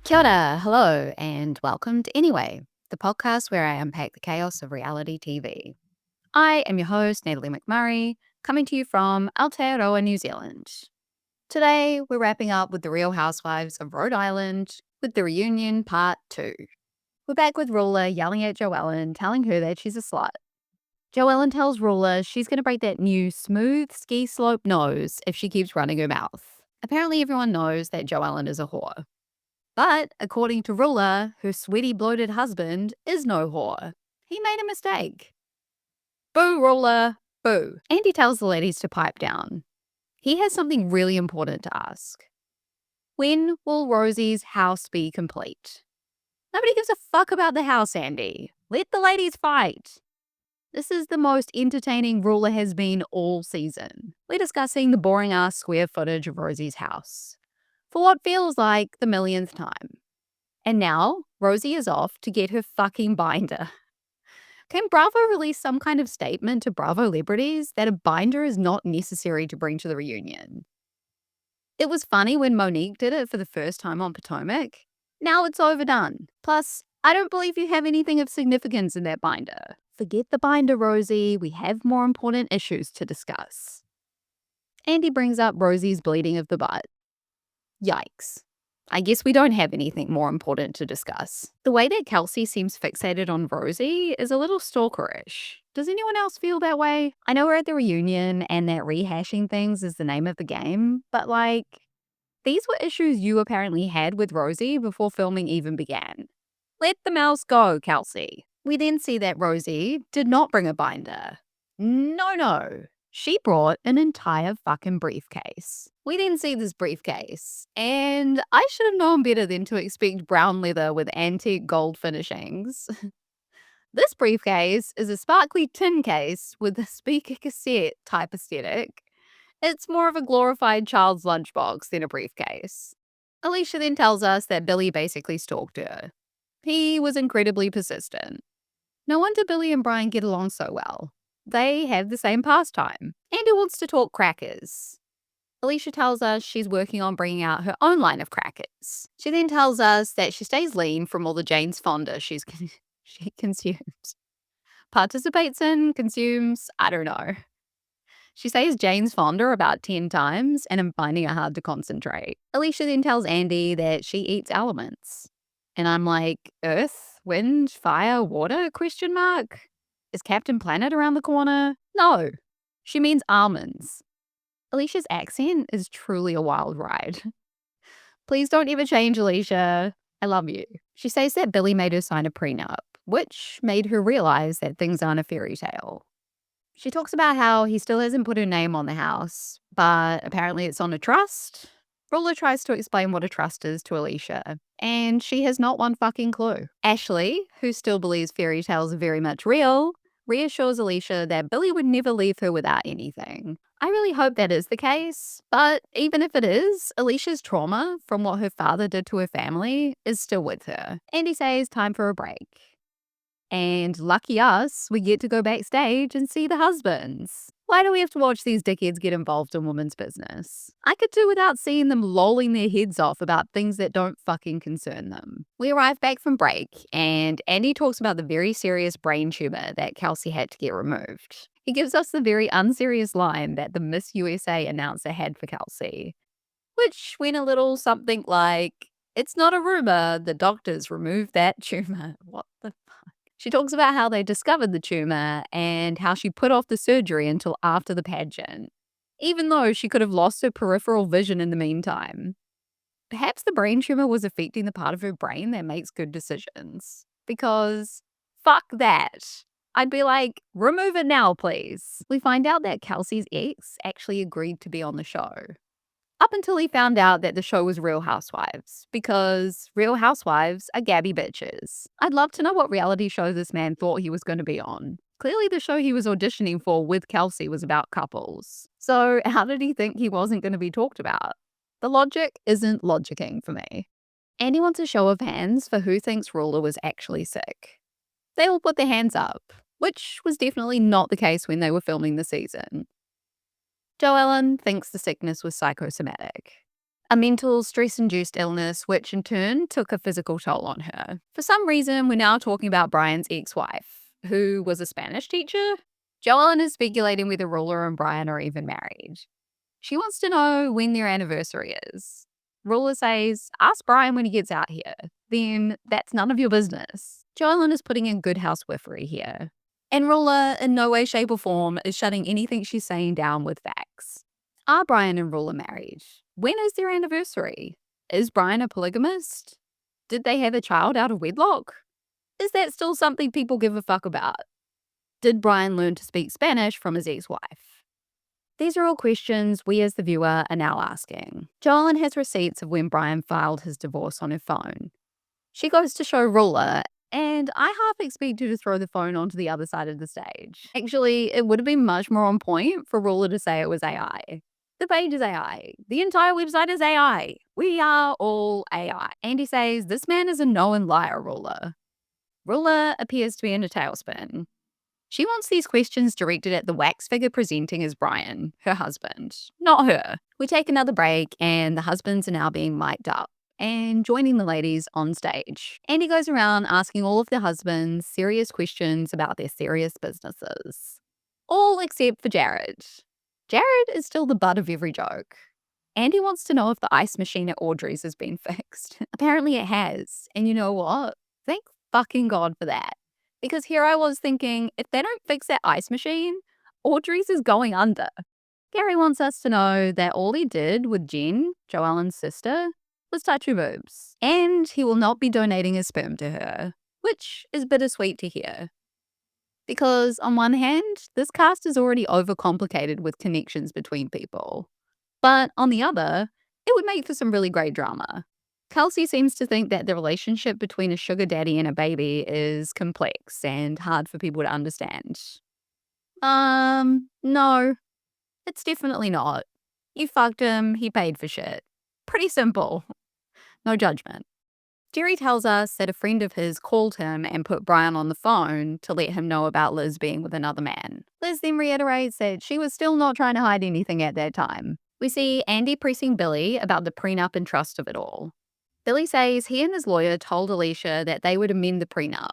Kia ora, hello, and welcome to Anyway, the podcast where I unpack the chaos of reality TV. I am your host, Natalie McMurray, coming to you from Aotearoa, New Zealand. Today, we're wrapping up with the Real Housewives of Rhode Island with the reunion part 2. We're back with Rulla yelling at Joellen, telling her that she's a slut. Joellen tells Rulla she's going to break that new smooth ski slope nose if she keeps running her mouth. Apparently, everyone knows that Joellen is a whore. But according to Rulla, her sweaty, bloated husband is no whore. He made a mistake. Boo, Rulla, boo. Andy tells the ladies to pipe down. He has something really important to ask. When will Rosie's house be complete? Nobody gives a fuck about the house, Andy. Let the ladies fight. This is the most entertaining Rulla has been all season. We're discussing the boring-ass square footage of Rosie's house for what feels like the millionth time. And now, Rosie is off to get her fucking binder. Can Bravo release some kind of statement to Bravo celebrities that a binder is not necessary to bring to the reunion? It was funny when Monique did it for the first time on Potomac. Now it's overdone. Plus, I don't believe you have anything of significance in that binder. Forget the binder, Rosie. We have more important issues to discuss. Andy brings up Rosie's bleeding of the butt. Yikes. I guess we don't have anything more important to discuss. The way that Kelsey seems fixated on Rosie is a little stalkerish. Does anyone else feel that way? I know we're at the reunion and that rehashing things is the name of the game, but these were issues you apparently had with Rosie before filming even began. Let the mouse go, Kelsey. We then see that Rosie did not bring a binder. No. She brought an entire fucking briefcase. We then see this briefcase, and I should have known better than to expect brown leather with antique gold finishings. This briefcase is a sparkly tin case with a speaker cassette type aesthetic. It's more of a glorified child's lunchbox than a briefcase. Alicia then tells us that Billy basically stalked her. He was incredibly persistent. No wonder Billy and Brian get along so well. They have the same pastime. Andy wants to talk crackers. Alicia tells us she's working on bringing out her own line of crackers. She then tells us that she stays lean from all the Jane's Fonda she consumes. Participates in, consumes, I don't know. She says Jane's Fonda about 10 times, and I'm finding it hard to concentrate. Alicia then tells Andy that she eats elements. And I'm like, earth, wind, fire, water, question mark? Is Captain Planet around the corner? No, she means almonds. Alicia's accent is truly a wild ride. Please don't ever change, Alicia. I love you. She says that Billy made her sign a prenup, which made her realize that things aren't a fairy tale. She talks about how he still hasn't put her name on the house, but apparently it's on a trust. Rulla tries to explain what a trust is to Alicia, and she has not one fucking clue. Ashley, who still believes fairy tales are very much real, reassures Alicia that Billy would never leave her without anything. I really hope that is the case, but even if it is, Alicia's trauma from what her father did to her family is still with her. Andy says time for a break. And lucky us, we get to go backstage and see the husbands. Why do we have to watch these dickheads get involved in women's business? I could do without seeing them lolling their heads off about things that don't fucking concern them. We arrive back from break, and Andy talks about the very serious brain tumor that Kelsey had to get removed. He gives us the very unserious line that the Miss USA announcer had for Kelsey, which went a little something like, "It's not a rumor, the doctors removed that tumor." What the fuck? She talks about how they discovered the tumor and how she put off the surgery until after the pageant, even though she could have lost her peripheral vision in the meantime. Perhaps the brain tumor was affecting the part of her brain that makes good decisions. Because fuck that. I'd be like, remove it now, please. We find out that Kelsey's ex actually agreed to be on the show. Up until he found out that the show was Real Housewives, because Real Housewives are gabby bitches. I'd love to know what reality show this man thought he was going to be on. Clearly the show he was auditioning for with Kelsey was about couples. So how did he think he wasn't going to be talked about? The logic isn't logicking for me. Andy wants a show of hands for who thinks Rulla was actually sick. They all put their hands up, which was definitely not the case when they were filming the season. Joellen thinks the sickness was psychosomatic, a mental stress-induced illness which in turn took a physical toll on her. For some reason, we're now talking about Brian's ex-wife, who was a Spanish teacher. Joellen is speculating whether Rulla and Brian are even married. She wants to know when their anniversary is. Rulla says, ask Brian when he gets out here. Then that's none of your business. Joellen is putting in good housewifery here. And Rulla, in no way, shape, or form, is shutting anything she's saying down with facts. Are Brian and Rulla married? When is their anniversary? Is Brian a polygamist? Did they have a child out of wedlock? Is that still something people give a fuck about? Did Brian learn to speak Spanish from his ex-wife? These are all questions we as the viewer are now asking. Joellen has receipts of when Brian filed his divorce on her phone. She goes to show Rulla, and I half expect her to throw the phone onto the other side of the stage. Actually, it would have been much more on point for Rulla to say it was AI. The page is AI. The entire website is AI. We are all AI. Andy says, this man is a known liar, Rulla. Rulla appears to be in a tailspin. She wants these questions directed at the wax figure presenting as Brian, her husband, not her. We take another break, and the husbands are now being mic'd up and joining the ladies on stage. Andy goes around asking all of the husbands serious questions about their serious businesses. All except for Jared. Jared is still the butt of every joke. Andy wants to know if the ice machine at Audrey's has been fixed. Apparently it has. And you know what? Thank fucking God for that. Because here I was thinking, if they don't fix that ice machine, Audrey's is going under. Gary wants us to know that all he did with Jen, Joellen's sister, was touch her boobs. And he will not be donating his sperm to her, which is bittersweet to hear. Because on one hand, this cast is already overcomplicated with connections between people. But on the other, it would make for some really great drama. Kelsey seems to think that the relationship between a sugar daddy and a baby is complex and hard for people to understand. No, it's definitely not. You fucked him, he paid for shit. Pretty simple. No judgment. Jerry tells us that a friend of his called him and put Brian on the phone to let him know about Liz being with another man. Liz then reiterates that she was still not trying to hide anything at that time. We see Andy pressing Billy about the prenup and trust of it all. Billy says he and his lawyer told Alicia that they would amend the prenup.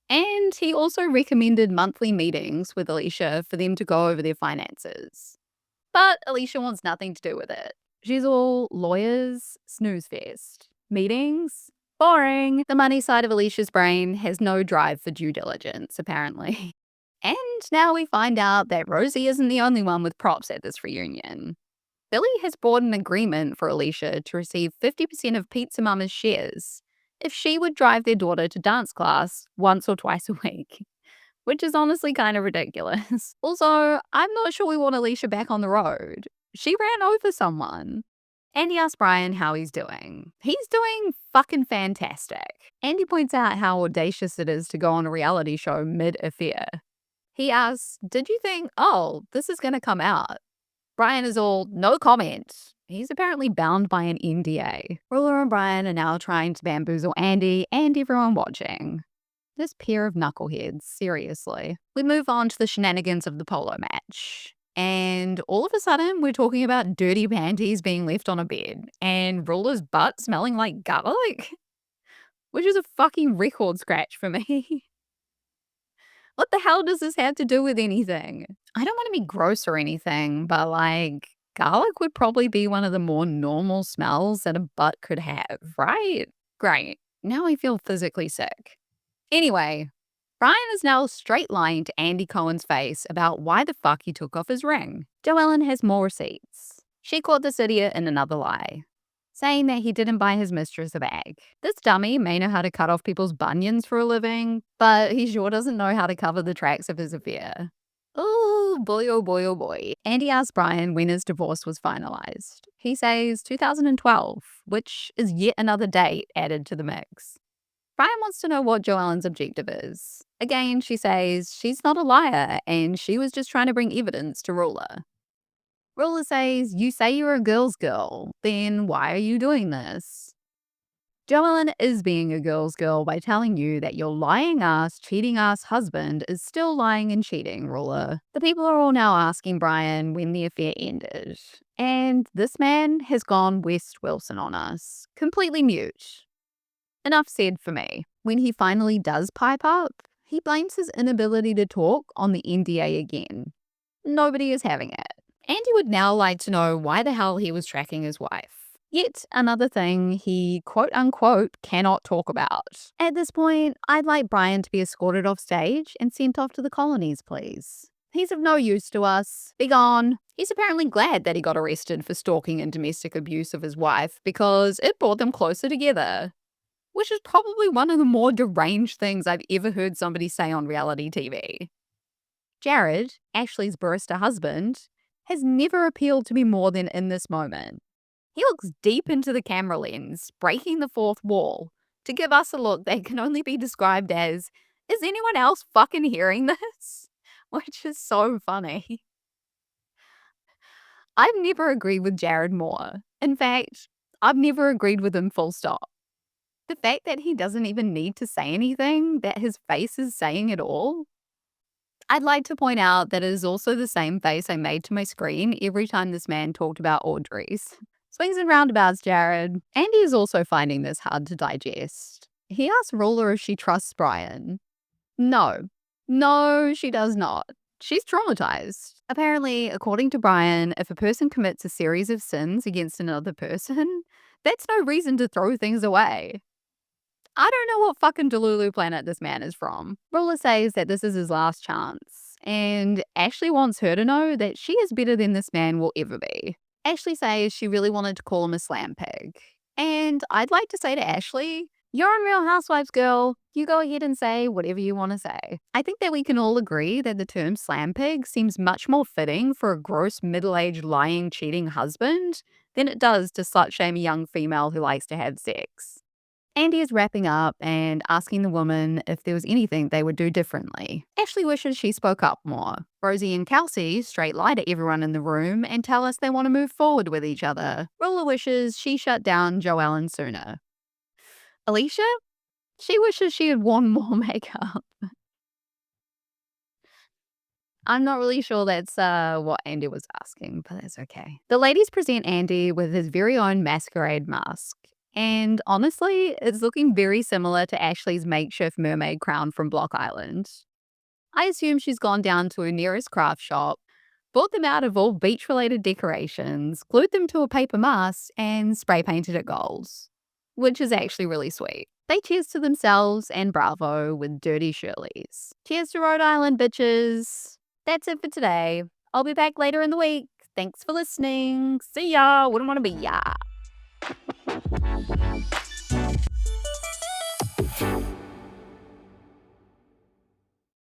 And he also recommended monthly meetings with Alicia for them to go over their finances. But Alicia wants nothing to do with it. She's all lawyers, snooze fest. Meetings? Boring. The money side of Alicia's brain has no drive for due diligence, apparently. And now we find out that Rosie isn't the only one with props at this reunion. Billy has brought an agreement for Alicia to receive 50% of Pizza Mama's shares if she would drive their daughter to dance class once or twice a week, which is honestly kind of ridiculous. Also, I'm not sure we want Alicia back on the road. She ran over someone. Andy asks Brian how he's doing. He's doing fucking fantastic. Andy points out how audacious it is to go on a reality show mid-affair. He asks, did you think, oh, this is going to come out? Brian is all, no comment. He's apparently bound by an NDA. Rulla and Brian are now trying to bamboozle Andy and everyone watching. This pair of knuckleheads, seriously. We move on to the shenanigans of the polo match. And all of a sudden, we're talking about dirty panties being left on a bed and Rulla's butt smelling like garlic, which is a fucking record scratch for me. What the hell does this have to do with anything? I don't want to be gross or anything, but like, garlic would probably be one of the more normal smells that a butt could have, right? Great. Now I feel physically sick. Anyway, Brian is now straight lying to Andy Cohen's face about why the fuck he took off his ring. Joellen has more receipts. She caught this idiot in another lie, saying that he didn't buy his mistress a bag. This dummy may know how to cut off people's bunions for a living, but he sure doesn't know how to cover the tracks of his affair. Oh boy, oh boy, oh boy. Andy asks Brian when his divorce was finalized. He says 2012, which is yet another date added to the mix. Brian wants to know what Joellen's objective is. Again, she says she's not a liar and she was just trying to bring evidence to Rulla. Rulla says, you say you're a girl's girl, then why are you doing this? Joellen is being a girl's girl by telling you that your lying ass, cheating ass husband is still lying and cheating, Rulla. The people are all now asking Brian when the affair ended. And this man has gone West Wilson on us. Completely mute. Enough said for me. When he finally does pipe up, he blames his inability to talk on the NDA again. Nobody is having it. Andy would now like to know why the hell he was tracking his wife. Yet another thing he quote-unquote cannot talk about. At this point, I'd like Brian to be escorted off stage and sent off to the colonies, please. He's of no use to us. Be gone. He's apparently glad that he got arrested for stalking and domestic abuse of his wife because it brought them closer together. Which is probably one of the more deranged things I've ever heard somebody say on reality TV. Jared, Ashley's barista husband, has never appealed to me more than in this moment. He looks deep into the camera lens, breaking the fourth wall, to give us a look that can only be described as, is anyone else fucking hearing this? Which is so funny. I've never agreed with Jared more. In fact, I've never agreed with him full stop. The fact that he doesn't even need to say anything, that his face is saying it all. I'd like to point out that it is also the same face I made to my screen every time this man talked about Audrey's. Swings and roundabouts, Jared. Andy is also finding this hard to digest. He asks Rulla if she trusts Brian. No. No, she does not. She's traumatized. Apparently, according to Brian, if a person commits a series of sins against another person, that's no reason to throw things away. I don't know what fucking Delulu planet this man is from. Rulla says that this is his last chance, and Ashley wants her to know that she is better than this man will ever be. Ashley says she really wanted to call him a slam pig. And I'd like to say to Ashley, you're on Real Housewives, girl. You go ahead and say whatever you want to say. I think that we can all agree that the term slam pig seems much more fitting for a gross, middle-aged, lying, cheating husband than it does to slut-shame a young female who likes to have sex. Andy is wrapping up and asking the woman if there was anything they would do differently. Ashley wishes she spoke up more. Rosie and Kelsey straight lie to everyone in the room and tell us they want to move forward with each other. Rulla wishes she shut down Joellen sooner. Alicia? She wishes she had worn more makeup. I'm not really sure that's what Andy was asking, but that's okay. The ladies present Andy with his very own masquerade mask. And honestly, it's looking very similar to Ashley's makeshift mermaid crown from Block Island. I assume she's gone down to her nearest craft shop, bought them out of all beach-related decorations, glued them to a paper mask, and spray painted it gold. Which is actually really sweet. They cheers to themselves and Bravo with dirty Shirleys. Cheers to Rhode Island, bitches. That's it for today. I'll be back later in the week. Thanks for listening. See ya. Wouldn't want to be ya.